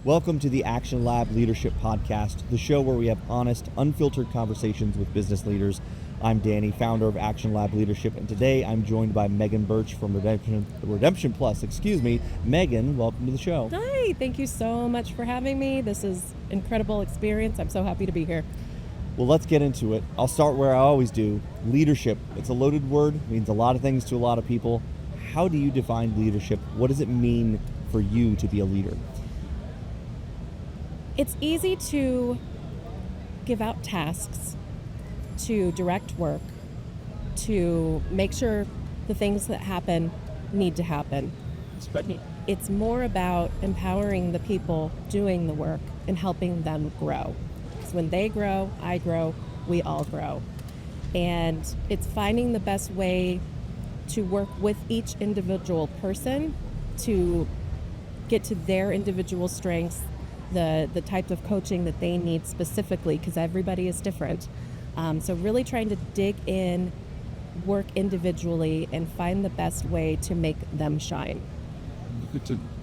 Welcome to the Action Lab Leadership Podcast, the show where we have honest, unfiltered conversations with business leaders. I'm Danny, founder of Action Lab Leadership, and today I'm joined by Megan Burtch from Redemption Plus. Megan, welcome to the show. Hi, thank you so much for having me. This is an incredible experience. I'm so happy to be here. Well, let's get into it. I'll start where I always do. Leadership. It's a loaded word, means a lot of things to a lot of people. How do you define leadership? What does it mean for you to be a leader? It's easy to give out tasks, to direct work, to make sure the things that happen need to happen. It's more about empowering the people doing the work and helping them grow. Because when they grow, I grow, we all grow. And it's finding the best way to work with each individual person to get to their individual strengths, the type of coaching that they need specifically, because everybody is different. So really trying to dig in, work individually, and find the best way to make them shine.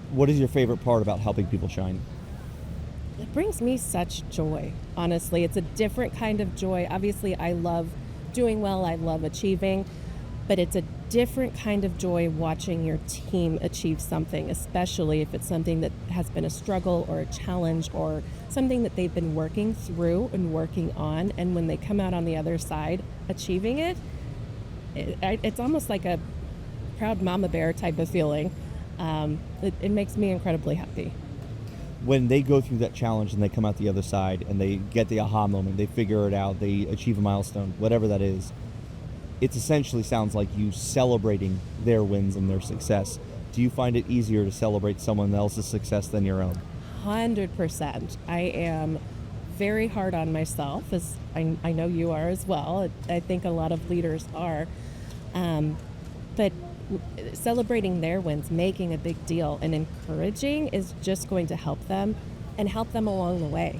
What is your favorite part about helping people shine? It brings me such joy, honestly. It's a different kind of joy. Obviously, I love doing well, I love achieving, but it's a different kind of joy watching your team achieve something, especially if it's something that has been a struggle or a challenge or something that they've been working through and working on. And when they come out on the other side achieving it, it's almost like a proud mama bear type of feeling. It makes me incredibly happy. When they go through that challenge and they come out the other side and they get the aha moment, they figure it out, they achieve a milestone, whatever that is, it essentially sounds like you celebrating their wins and their success. Do you find it easier to celebrate someone else's success than your own? 100%. I am very hard on myself, as I know you are as well. I think a lot of leaders are. But celebrating their wins, making a big deal, and encouraging is just going to help them and help them along the way.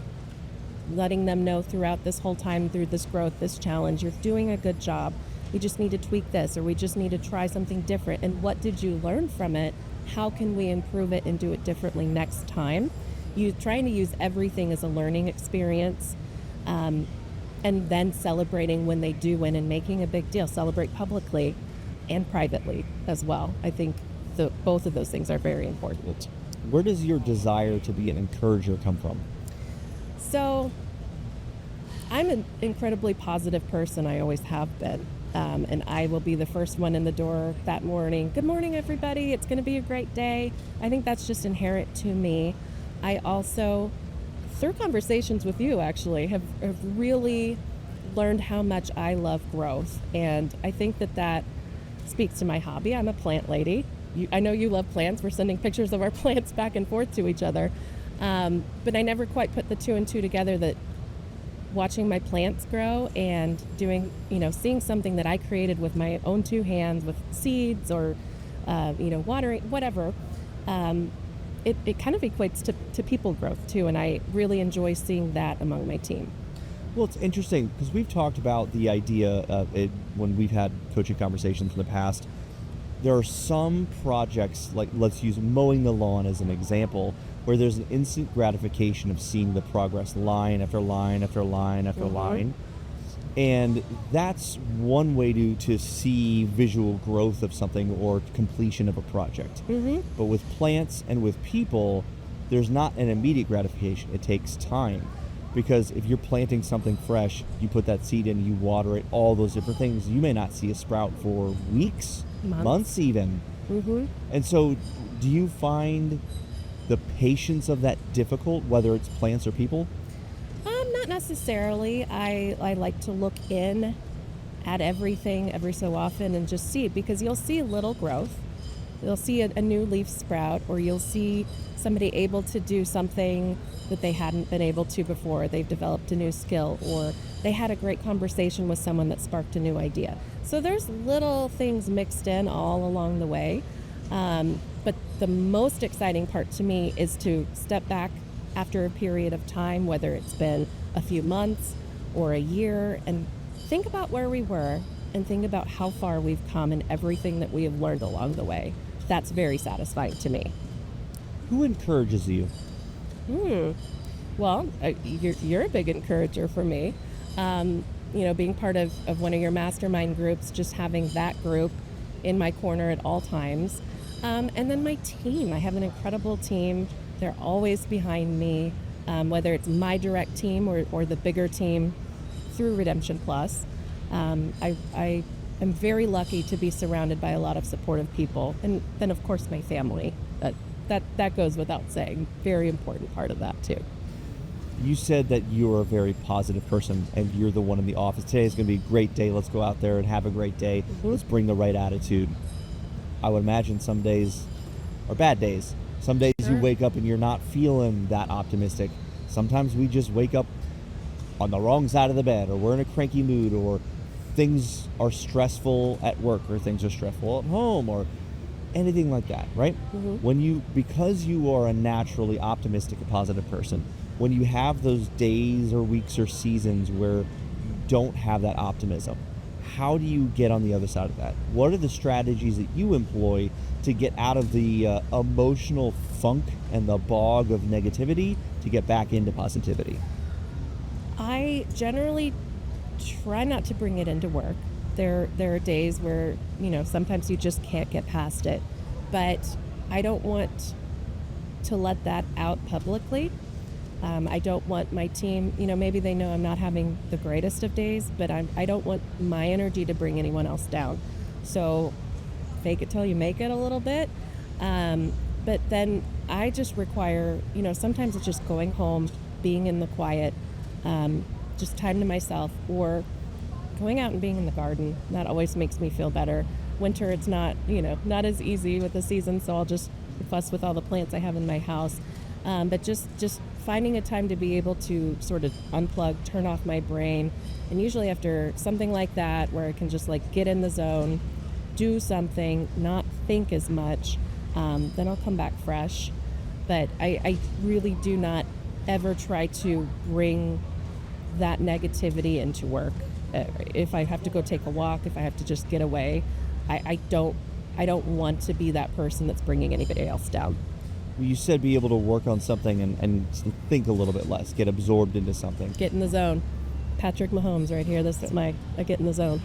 Letting them know throughout this whole time, through this growth, this challenge, you're doing a good job. We just need to tweak this, or we just need to try something different. And what did you learn from it? How can we improve it and do it differently next time? You trying to use everything as a learning experience, and then celebrating when they do win and making a big deal. Celebrate publicly and privately as well. I think both of those things are very important. Where does your desire to be an encourager come from? So I'm an incredibly positive person. I always have been. And I will be the first one in the door that morning. Good morning, everybody. It's going to be a great day. I think that's just inherent to me. I also, through conversations with you, actually, have really learned how much I love growth. And I think that speaks to my hobby. I'm a plant lady. I know you love plants. We're sending pictures of our plants back and forth to each other. But I never quite put the two and two together, that watching my plants grow and doing, seeing something that I created with my own two hands with seeds or, watering, whatever, it kind of equates to people growth too. And I really enjoy seeing that among my team. Well, it's interesting because we've talked about the idea of it when we've had coaching conversations in the past. There are some projects, like let's use mowing the lawn as an example, where there's an instant gratification of seeing the progress line after line after line after line. And that's one way to see visual growth of something or completion of a project. But with plants and with people, there's not an immediate gratification. It takes time. Because if you're planting something fresh, you put that seed in, you water it, all those different things, you may not see a sprout for weeks, months even. And so do you find the patience of that difficult, whether it's plants or people? Not necessarily. I like to look in at everything every so often and just see it, because you'll see a little growth. You'll see a new leaf sprout, or you'll see somebody able to do something that they hadn't been able to before. They've developed a new skill, or they had a great conversation with someone that sparked a new idea. So there's little things mixed in all along the way. But the most exciting part to me is to step back after a period of time, whether it's been a few months or a year, and think about where we were and think about how far we've come and everything that we have learned along the way. That's very satisfying to me. Who encourages you? Well, you're a big encourager for me. Being part of one of your mastermind groups, just having that group in my corner at all times. And then my team. I have an incredible team. They're always behind me, whether it's my direct team or the bigger team through Redemption Plus. I am very lucky to be surrounded by a lot of supportive people. And then, of course, my family. That goes without saying. Very important part of that, too. You said that you're a very positive person and you're the one in the office. Today is going to be a great day. Let's go out there and have a great day. Let's bring the right attitude. I would imagine some days are bad days. Some days you wake up and you're not feeling that optimistic. Sometimes we just wake up on the wrong side of the bed, or we're in a cranky mood, or things are stressful at work, or things are stressful at home, or anything like that, right? Because you are a naturally optimistic and positive person, when you have those days or weeks or seasons where you don't have that optimism, how do you get on the other side of that? What are the strategies that you employ to get out of the emotional funk and the bog of negativity to get back into positivity? I generally try not to bring it into work. There are days where, sometimes you just can't get past it. But I don't want to let that out publicly. I don't want my team, maybe they know I'm not having the greatest of days, but I don't want my energy to bring anyone else down. So fake it till you make it a little bit. But then I just require, sometimes it's just going home, being in the quiet, just time to myself, or going out and being in the garden. That always makes me feel better. Winter, it's not, not as easy with the season, so I'll just fuss with all the plants I have in my house. But just finding a time to be able to sort of unplug, turn off my brain. And usually after something like that, where I can just get in the zone, do something, not think as much, then I'll come back fresh. But I really do not ever try to bring that negativity into work. If I have to go take a walk, if I have to just get away, I don't want to be that person that's bringing anybody else down. You said be able to work on something and think a little bit less, get absorbed into something. Get in the zone. Patrick Mahomes right here. This is I get in the zone.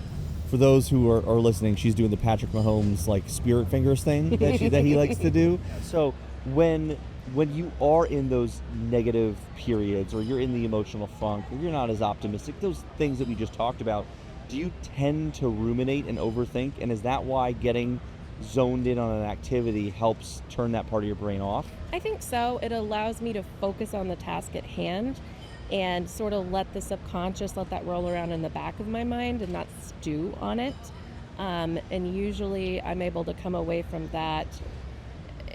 For those who are listening, she's doing the Patrick Mahomes spirit fingers thing that he likes to do. So when you are in those negative periods, or you're in the emotional funk, or you're not as optimistic, those things that we just talked about, do you tend to ruminate and overthink? And is that why getting zoned in on an activity helps turn that part of your brain off? I think so. It allows me to focus on the task at hand and sort of let the subconscious, let that roll around in the back of my mind and not stew on it. And usually I'm able to come away from that.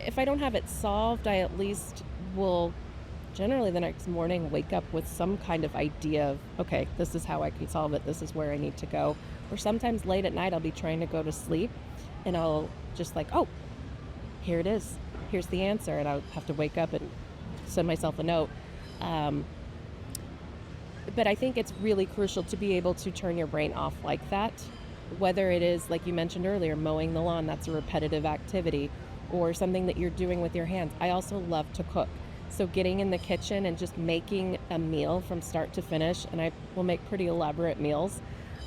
If I don't have it solved, I at least will generally the next morning wake up with some kind of idea of, okay, this is how I can solve it. This is where I need to go. Or sometimes late at night, I'll be trying to go to sleep and I'll just oh, here it is. Here's the answer. And I'll have to wake up and send myself a note. But I think it's really crucial to be able to turn your brain off like that. Whether it is, like you mentioned earlier, mowing the lawn, that's a repetitive activity, or something that you're doing with your hands. I also love to cook. So getting in the kitchen and just making a meal from start to finish, and I will make pretty elaborate meals,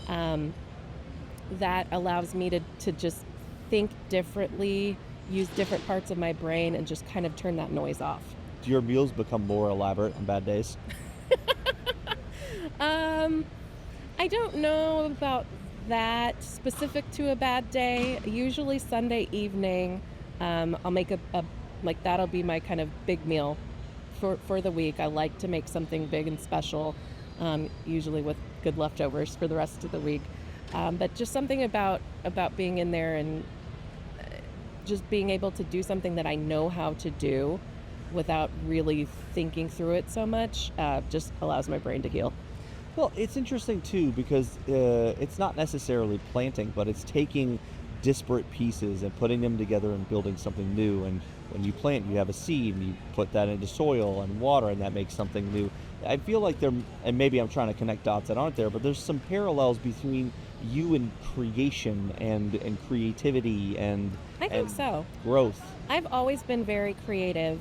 that allows me to just think differently, use different parts of my brain, and just kind of turn that noise off. Do your meals become more elaborate on bad days? I don't know about that specific to a bad day. Usually Sunday evening, I'll make that'll be my kind of big meal for the week. I like to make something big and special, usually with good leftovers for the rest of the week. But just something about being in there and just being able to do something that I know how to do without really thinking through it so much, just allows my brain to heal. Well, it's interesting too, because it's not necessarily planting, but it's taking disparate pieces and putting them together and building something new. And when you plant, you have a seed and you put that into soil and water, and that makes something new. I feel like and maybe I'm trying to connect dots that aren't there, but there's some parallels between you and creation and creativity and I think so. Growth. I've always been very creative.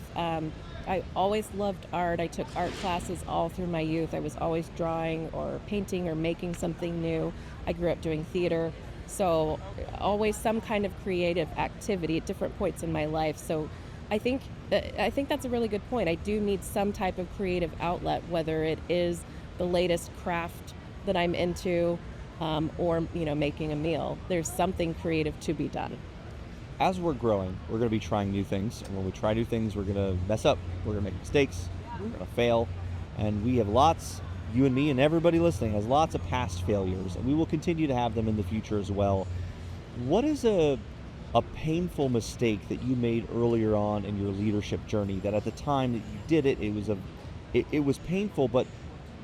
I always loved art. I took art classes all through my youth. I was always drawing or painting or making something new. I grew up doing theater. So always some kind of creative activity at different points in my life. So I think that's a really good point. I do need some type of creative outlet, whether it is the latest craft that I'm into, or making a meal. There's something creative to be done. As we're growing, we're going to be trying new things. And when we try new things, we're going to mess up. We're going to make mistakes. We're going to fail. And we have lots, you and me and everybody listening has lots of past failures. And we will continue to have them in the future as well. What is a painful mistake that you made earlier on in your leadership journey that at the time that you did it, it was painful, but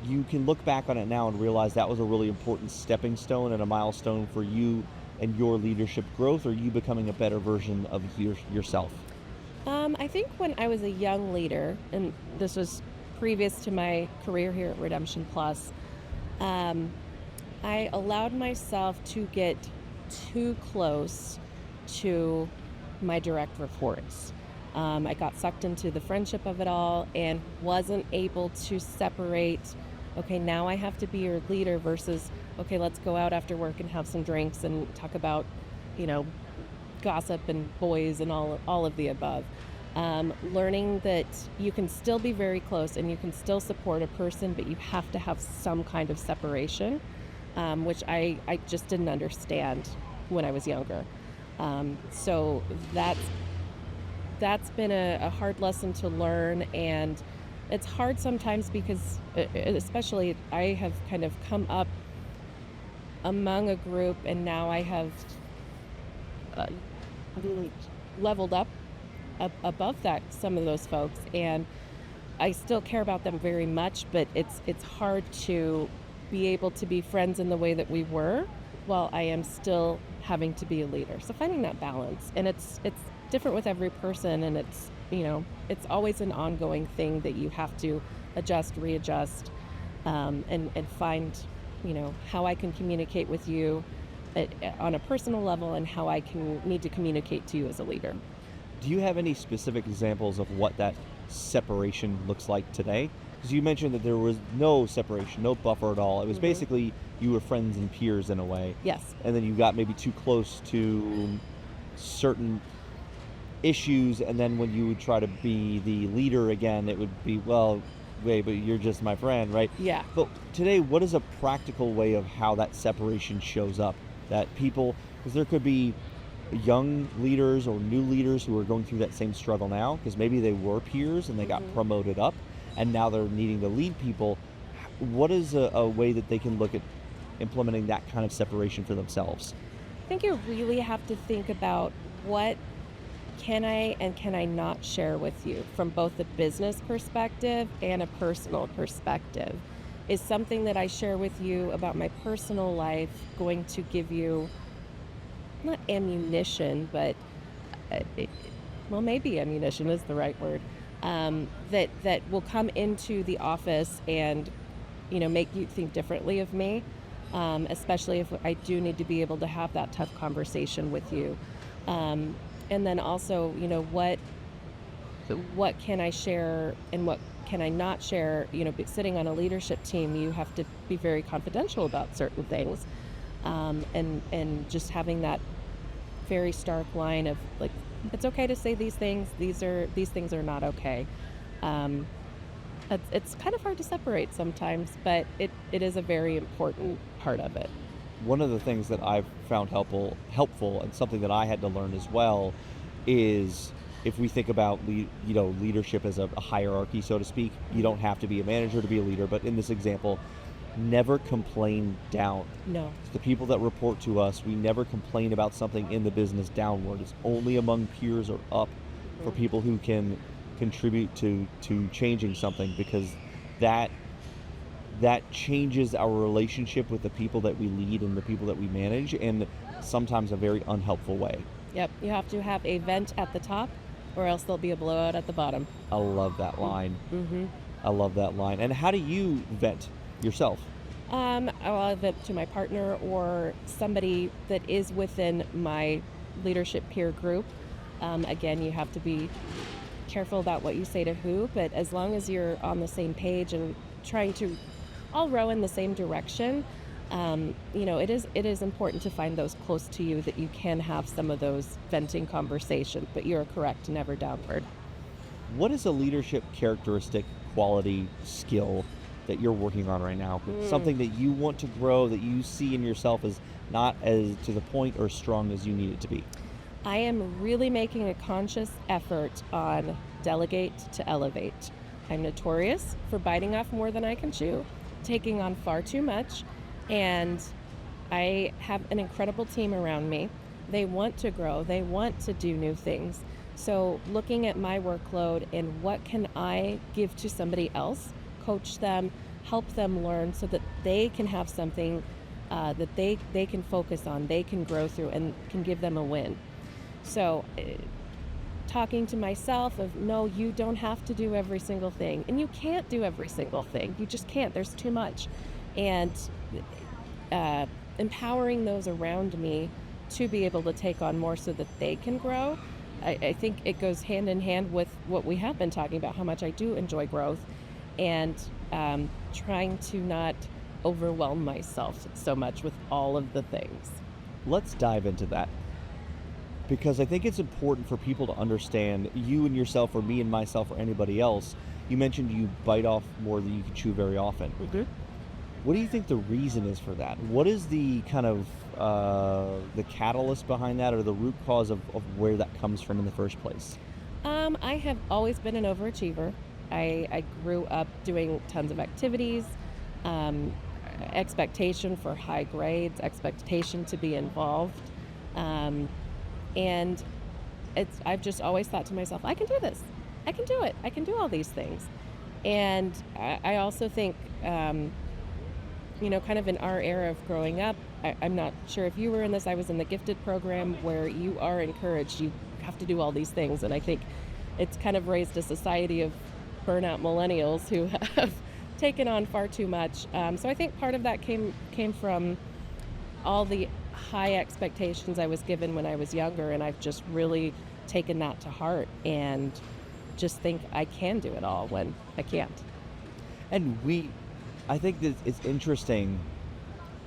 you can look back on it now and realize that was a really important stepping stone and a milestone for you and your leadership growth, or you becoming a better version of yourself? I think when I was a young leader, and this was previous to my career here at Redemption Plus, I allowed myself to get too close to my direct reports. I got sucked into the friendship of it all and wasn't able to separate, okay, now I have to be your leader versus, okay, let's go out after work and have some drinks and talk about, gossip and boys and all of the above. Learning that you can still be very close and you can still support a person, but you have to have some kind of separation, which I just didn't understand when I was younger. So that's been a hard lesson to learn, and it's hard sometimes because especially I have kind of come up among a group, and now I have really leveled up above that, some of those folks, and I still care about them very much, but it's hard to be able to be friends in the way that we were while I am still having to be a leader. So finding that balance, and it's different with every person, and it's always an ongoing thing that you have to adjust, readjust, and find how I can communicate with you on a personal level and how I can need to communicate to you as a leader. Do you have any specific examples of what that separation looks like today? Because you mentioned that there was no separation, no buffer at all. It was basically you were friends and peers in a way. Yes. And then you got maybe too close to certain issues, and then when you would try to be the leader again, it would be, well, wait, but you're just my friend, right? Yeah. But today, what is a practical way of how that separation shows up? That people, because there could be young leaders or new leaders who are going through that same struggle now, because maybe they were peers and they got promoted up, and now they're needing to lead people. What is a way that they can look at implementing that kind of separation for themselves? I think you really have to think about what can I and can I not share with you from both a business perspective and a personal perspective. Is something that I share with you about my personal life going to give you, not ammunition, but maybe ammunition is the right word, that will come into the office and make you think differently of me, especially if I do need to be able to have that tough conversation with you. And then also, what can I share and what can I not share? Sitting on a leadership team, you have to be very confidential about certain things, and just having that very stark line of like, it's okay to say these things. These things are not okay. It's kind of hard to separate sometimes, but it is a very important part of it. One of the things that I've found helpful, and something that I had to learn as well, is if we think about leadership as a hierarchy, so to speak. You don't have to be a manager to be a leader, but in this example, never complain down. No. The people that report to us, we never complain about something in the business downward. It's only among peers or up for people who can contribute to changing something, because that changes our relationship with the people that we lead and the people that we manage in sometimes a very unhelpful way. Yep, you have to have a vent at the top or else there'll be a blowout at the bottom. I love that line. Mm-hmm. I love that line. And how do you vent yourself? I'll vent to my partner or somebody that is within my leadership peer group. Again, you have to be careful about what you say to who, but as long as you're on the same page and trying to all row in the same direction, it is important to find those close to you that you can have some of those venting conversations, but you're correct, never downward. What is a leadership characteristic, quality, skill that you're working on right now? Something that you want to grow, that you see in yourself as not as to the point or strong as you need it to be? I am really making a conscious effort on delegate to elevate. I'm notorious for biting off more than I can chew, taking on far too much, and I have an incredible team around me. They want to grow, they want to do new things. So looking at my workload and what can I give to somebody else, coach them, help them learn so that they can have something that they can focus on, they can grow through, and can give them a win. So talking to myself of, no, you don't have to do every single thing. And you can't do every single thing. You just can't. There's too much. And empowering those around me to be able to take on more so that they can grow. I think it goes hand in hand with what we have been talking about, how much I do enjoy growth, and trying to not overwhelm myself so much with all of the things. Let's dive into that, because I think it's important for people to understand, you and yourself, or me and myself, or anybody else. You mentioned you bite off more than you can chew very often. Mm-hmm. What do you think the reason is for that? What is the kind of the catalyst behind that, or the root cause of where that comes from in the first place? I have always been an overachiever. I grew up doing tons of activities, expectation for high grades, expectation to be involved. And I've just always thought to myself, I can do this. I can do it. I can do all these things. And I also think, kind of in our era of growing up, I'm not sure if you were in this, I was in the gifted program where you are encouraged, you have to do all these things. And I think it's kind of raised a society of burnout millennials who have taken on far too much. So I think part of that came from all the high expectations I was given when I was younger, and I've just really taken that to heart and just think I can do it all when I can't. And I think that it's interesting.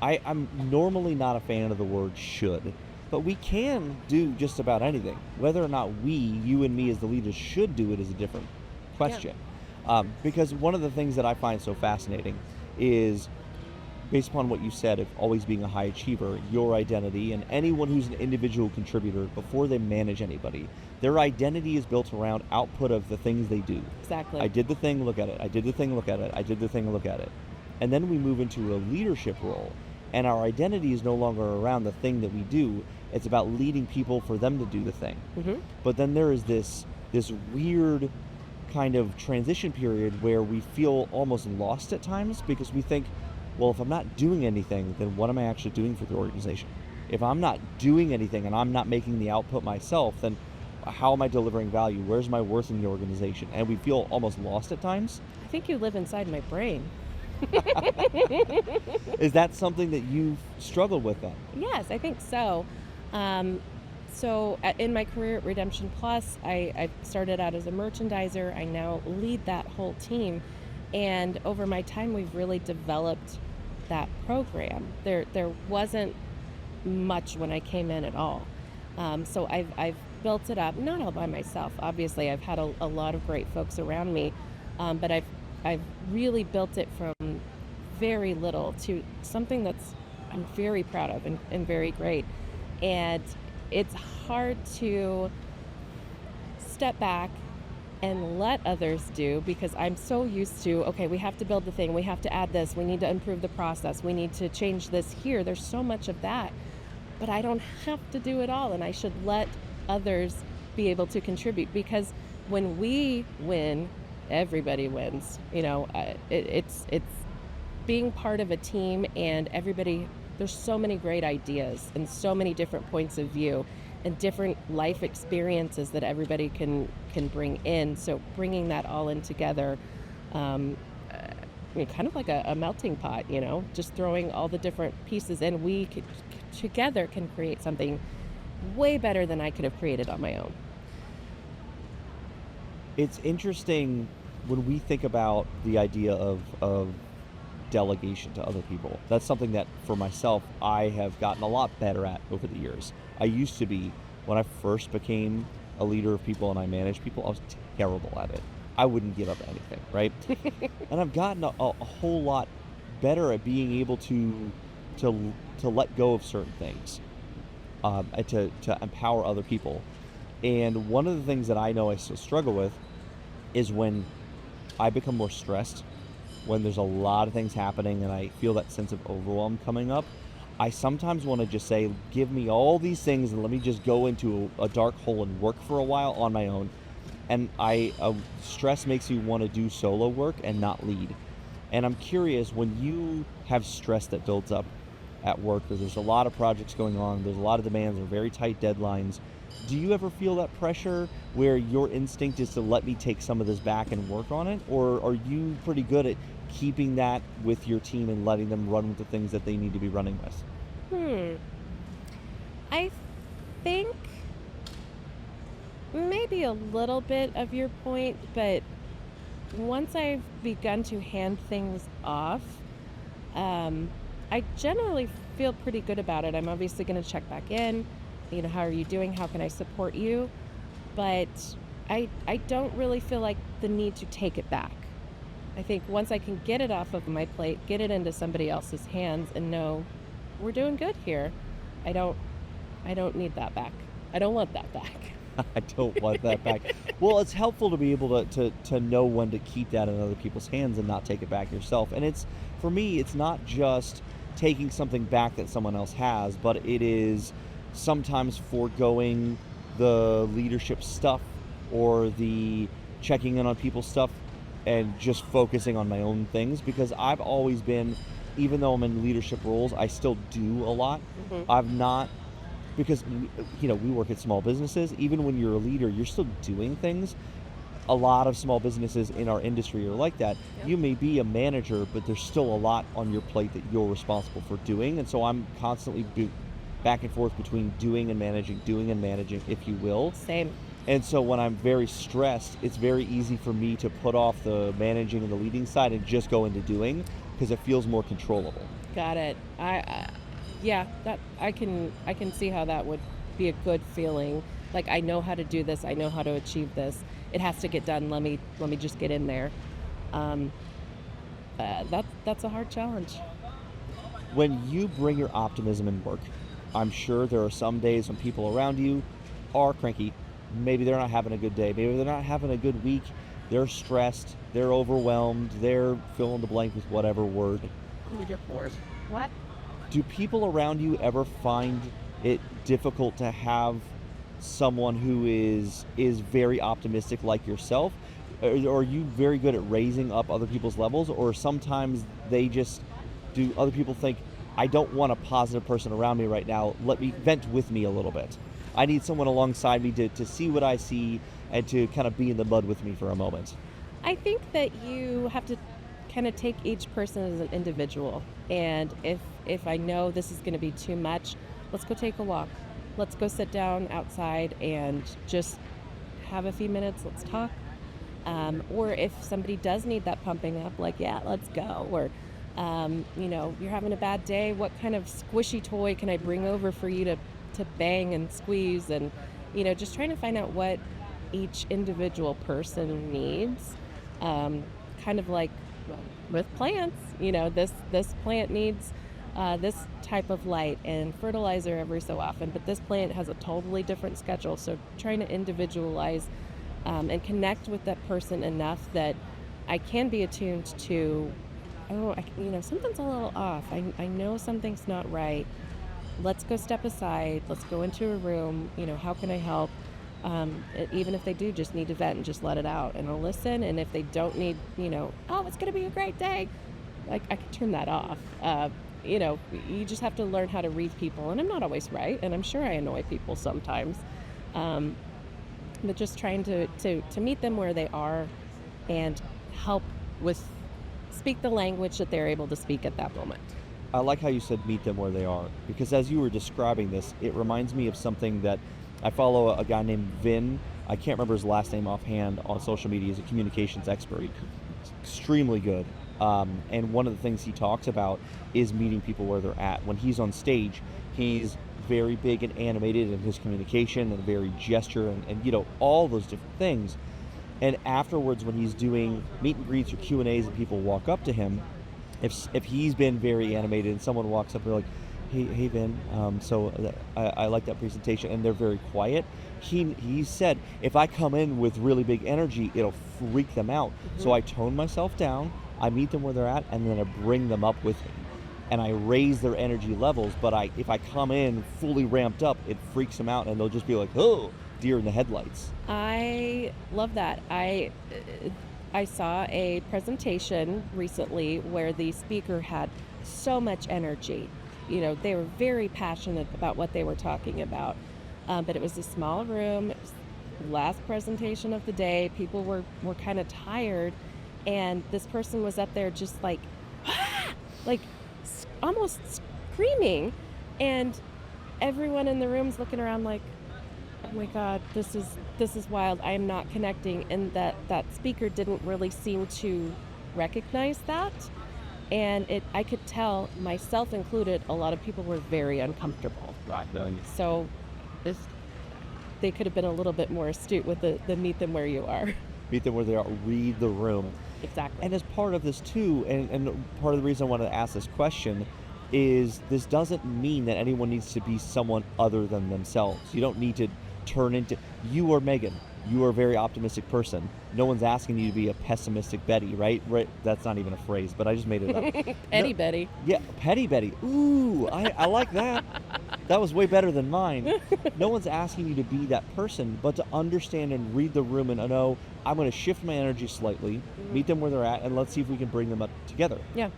I'm normally not a fan of the word should, but we can do just about anything. Whether or not you and me as the leaders should do it is a different question. Yeah. Because one of the things that I find so fascinating is, based upon what you said of always being a high achiever, your identity, and anyone who's an individual contributor, before they manage anybody, their identity is built around output of the things they do. Exactly. I did the thing, look at it. I did the thing, look at it. I did the thing, look at it. And then we move into a leadership role, and our identity is no longer around the thing that we do. It's about leading people for them to do the thing. Mm-hmm. But then there is this weird kind of transition period where we feel almost lost at times, because we think, well, if I'm not doing anything, then what am I actually doing for the organization? If I'm not doing anything and I'm not making the output myself, then how am I delivering value? Where's my worth in the organization? And we feel almost lost at times. I think you live inside my brain. Is that something that you've struggled with then? Yes, I think so. In my career at Redemption Plus, I started out as a merchandiser. I now lead that whole team. And over my time, we've really developed that program. There wasn't much when I came in at all. So I've built it up, not all by myself. Obviously, I've had a lot of great folks around me, but I've really built it from very little to something that's I'm very proud of and very great. And it's hard to step back and let others do, because I'm so used to, okay, we have to build the thing, we have to add this, we need to improve the process, we need to change this here. There's so much of that, but I don't have to do it all, and I should let others be able to contribute, because when we win, everybody wins. It's being part of a team, and everybody, there's so many great ideas and so many different points of view and different life experiences that everybody can bring in. So bringing that all in together, kind of like a melting pot, just throwing all the different pieces in, we together can create something way better than I could have created on my own. It's interesting when we think about the idea of delegation to other people. That's something that for myself I have gotten a lot better at over the years. I used to be, when I first became a leader of people and I managed people, I was terrible at it. I wouldn't give up anything, right? And I've gotten a whole lot better at being able to let go of certain things, and to empower other people. And one of the things that I know I still struggle with is when I become more stressed, when there's a lot of things happening and I feel that sense of overwhelm coming up. I sometimes want to just say, give me all these things and let me just go into a dark hole and work for a while on my own. And stress makes you want to do solo work and not lead. And I'm curious, when you have stress that builds up at work, or there's a lot of projects going on, there's a lot of demands, or very tight deadlines, do you ever feel that pressure where your instinct is to let me take some of this back and work on it? Or are you pretty good at keeping that with your team and letting them run with the things that they need to be running with? I think maybe a little bit of your point, but once I've begun to hand things off, I generally feel pretty good about it. I'm obviously going to check back in. How are you doing? How can I support you? But I don't really feel like the need to take it back. I think once I can get it off of my plate, get it into somebody else's hands and know we're doing good here, I don't need that back. I don't want that back. I don't want that back. Well, it's helpful to be able to know when to keep that in other people's hands and not take it back yourself. And for me, it's not just taking something back that someone else has, but it is sometimes foregoing the leadership stuff or the checking in on people's stuff and just focusing on my own things, because I've always been, even though I'm in leadership roles, I still do a lot. I've not, because we work at small businesses. Even when you're a leader, you're still doing things. A lot of small businesses in our industry are like that. Yep. You may be a manager, but there's still a lot on your plate that you're responsible for doing. And so I'm constantly back and forth between doing and managing, if you will. Same. And so when I'm very stressed, it's very easy for me to put off the managing and the leading side and just go into doing, because it feels more controllable. Got it. Yeah, that I can see how that would be a good feeling. Like, I know how to do this. I know how to achieve this. It has to get done. Let me just get in there. That's a hard challenge. When you bring your optimism in work, I'm sure there are some days when people around you are cranky. Maybe they're not having a good day. Maybe they're not having a good week. They're stressed. They're overwhelmed. They're fill in the blank with whatever word. What? Do people around you ever find it difficult to have someone who is very optimistic like yourself? Or are you very good at raising up other people's levels? Or sometimes do other people think, I don't want a positive person around me right now, let me vent with me a little bit. I need someone alongside me to see what I see and to kind of be in the mud with me for a moment. I think that you have to kind of take each person as an individual. And if I know this is going to be too much, let's go take a walk. Let's go sit down outside and just have a few minutes. Let's talk. Or if somebody does need that pumping up, like, yeah, let's go. Or, you're having a bad day. What kind of squishy toy can I bring over for you to bang and squeeze? And, just trying to find out what each individual person needs. Kind of like with plants, this plant needs this type of light and fertilizer every so often, but this plant has a totally different schedule. So trying to individualize and connect with that person enough that I can be attuned to, something's a little off. I know something's not right. Let's go step aside. Let's go into a room. How can I help? Even if they do just need to vent and just let it out, and I'll listen. And if they don't need, it's going to be a great day, like, I can turn that off. You just have to learn how to read people, and I'm not always right, and I'm sure I annoy people sometimes. But just trying to meet them where they are and help speak the language that they're able to speak at that moment. I like how you said meet them where they are, because as you were describing this, it reminds me of something that I follow a guy named Vin. I can't remember his last name offhand on social media. He's a communications expert. Extremely good. And one of the things he talks about is meeting people where they're at. When he's on stage, he's very big and animated in his communication and very gesture and all those different things. And afterwards, when he's doing meet and greets or Q&As and people walk up to him, if he's been very animated and someone walks up and they're like, hey Vin, I like that presentation, and they're very quiet, he said, if I come in with really big energy, it'll freak them out. So I tone myself down, I meet them where they're at, and then I bring them up with me. And I raise their energy levels, but if I come in fully ramped up, it freaks them out, and they'll just be like, oh, deer in the headlights. I love that. I saw a presentation recently where the speaker had so much energy. They were very passionate about what they were talking about. But it was a small room. It was the last presentation of the day. People were kind of tired. And this person was up there just like almost screaming. And everyone in the room's looking around like, oh my God, this is wild. I am not connecting. And that speaker didn't really seem to recognize that. And I could tell, myself included, a lot of people were very uncomfortable. Right. So they could have been a little bit more astute with the meet them where you are. Meet them where they are. Read the room. Exactly. And as part of this too, and part of the reason I wanted to ask this question is this doesn't mean that anyone needs to be someone other than themselves. You don't need to turn into, you are Megan. You are a very optimistic person. No one's asking you to be a pessimistic Betty, right? That's not even a phrase, but I just made it up. Petty Betty. Yeah, Petty Betty. Ooh, I like that. That was way better than mine. No one's asking you to be that person, but to understand and read the room and know, I'm going to shift my energy slightly, meet them where they're at, and let's see if we can bring them up together. Yeah.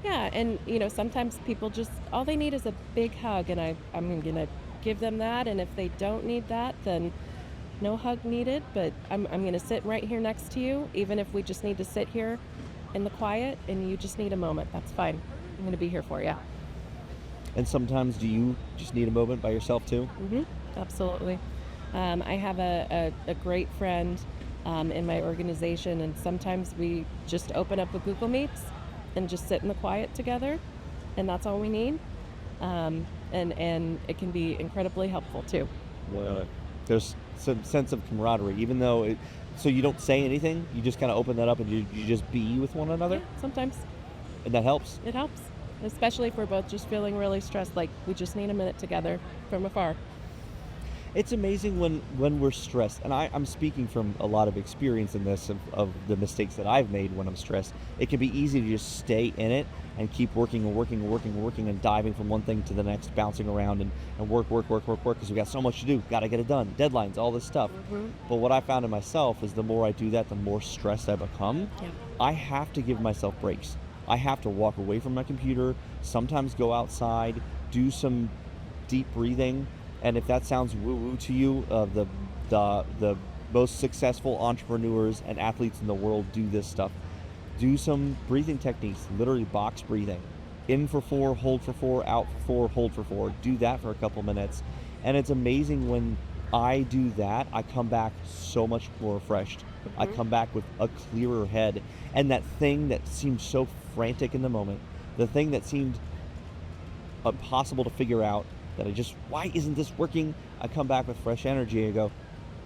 Yeah, and sometimes people just, all they need is a big hug, and I'm going to give them that, and if they don't need that, then no hug needed, but I'm going to sit right here next to you, even if we just need to sit here in the quiet and you just need a moment. That's fine. I'm going to be here for you. And sometimes do you just need a moment by yourself too? Mm-hmm. Absolutely. I have a great friend in my organization, and sometimes we just open up a Google Meets and just sit in the quiet together, and that's all we need. And it can be incredibly helpful too. Well, there's some sense of camaraderie, even though so you don't say anything, you just kind of open that up and you just be with one another. Yeah, sometimes. And that helps. It helps, especially if we're both just feeling really stressed, like we just need a minute together from afar. It's amazing when we're stressed, and I'm speaking from a lot of experience in this, of the mistakes that I've made when I'm stressed. It can be easy to just stay in it and keep working and diving from one thing to the next, bouncing around and work because we got so much to do, got to get it done, deadlines, all this stuff. Mm-hmm. But what I found in myself is the more I do that, the more stressed I become. Yeah. I have to give myself breaks. I have to walk away from my computer, sometimes go outside, do some deep breathing. And if that sounds woo-woo to you, the most successful entrepreneurs and athletes in the world do this stuff. Do some breathing techniques, literally box breathing. In for 4, hold for 4, out for 4, hold for 4. Do that for a couple minutes. And it's amazing when I do that, I come back so much more refreshed. Mm-hmm. I come back with a clearer head. And that thing that seemed so frantic in the moment, the thing that seemed impossible to figure out, why isn't this working? I come back with fresh energy and go,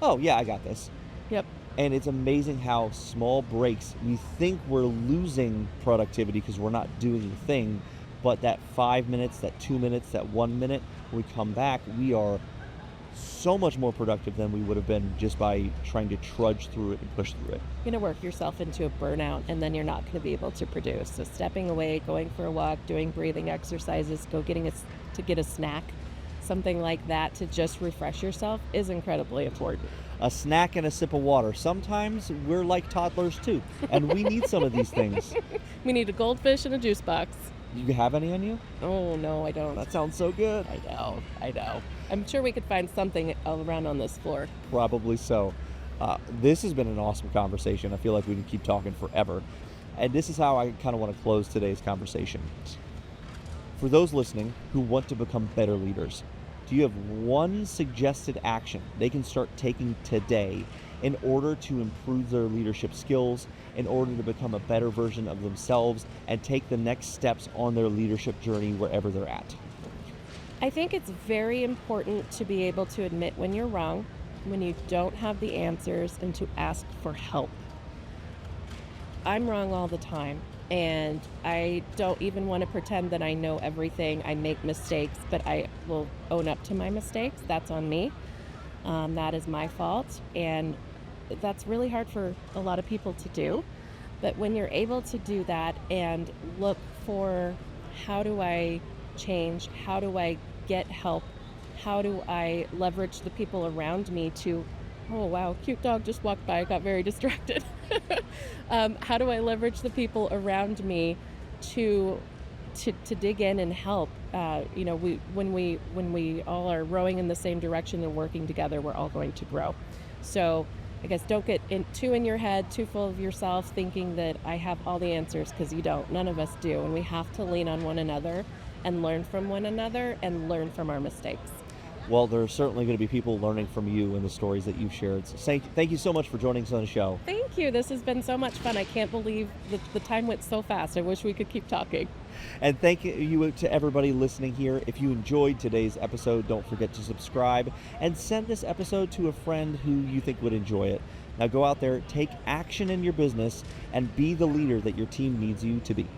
oh yeah, I got this. Yep. And it's amazing how small breaks, we think we're losing productivity because we're not doing the thing, but that 5 minutes, that 2 minutes, that 1 minute, when we come back, we are so much more productive than we would have been just by trying to trudge through it and push through it. You're going to work yourself into a burnout, and then you're not going to be able to produce. So stepping away, going for a walk, doing breathing exercises, to get a snack, something like that to just refresh yourself is incredibly important. A snack and a sip of water. Sometimes we're like toddlers too, and we need some of these things. We need a goldfish and a juice box. You have any on you? Oh, no, I don't. That sounds so good. I know. I'm sure we could find something around on this floor. Probably so. This has been an awesome conversation. I feel like we can keep talking forever. And this is how I kind of want to close today's conversation. For those listening who want to become better leaders, Do you have one suggested action they can start taking today in order to improve their leadership skills, in order to become a better version of themselves, and take the next steps on their leadership journey wherever they're at? I think it's very important to be able to admit when you're wrong, when you don't have the answers, and to ask for help. I'm wrong all the time, and I don't even want to pretend that I know everything. I make mistakes, but I will own up to my mistakes. That's on me. That is my fault, and that's really hard for a lot of people to do. But when you're able to do that and look for, how do I change? How do I get help? How do I leverage the people around me to, oh wow, cute dog just walked by, I got very distracted. How do I leverage the people around me to dig in and help? When we all are rowing in the same direction and working together, we're all going to grow. So I guess don't get too in your head, too full of yourself, thinking that I have all the answers, because you don't. None of us do. And we have to lean on one another and learn from one another and learn from our mistakes. Well, there's certainly going to be people learning from you and the stories that you've shared. So thank you so much for joining us on the show. Thank you. This has been so much fun. I can't believe that the time went so fast. I wish we could keep talking. And thank you to everybody listening here. If you enjoyed today's episode, don't forget to subscribe and send this episode to a friend who you think would enjoy it. Now go out there, take action in your business, and be the leader that your team needs you to be.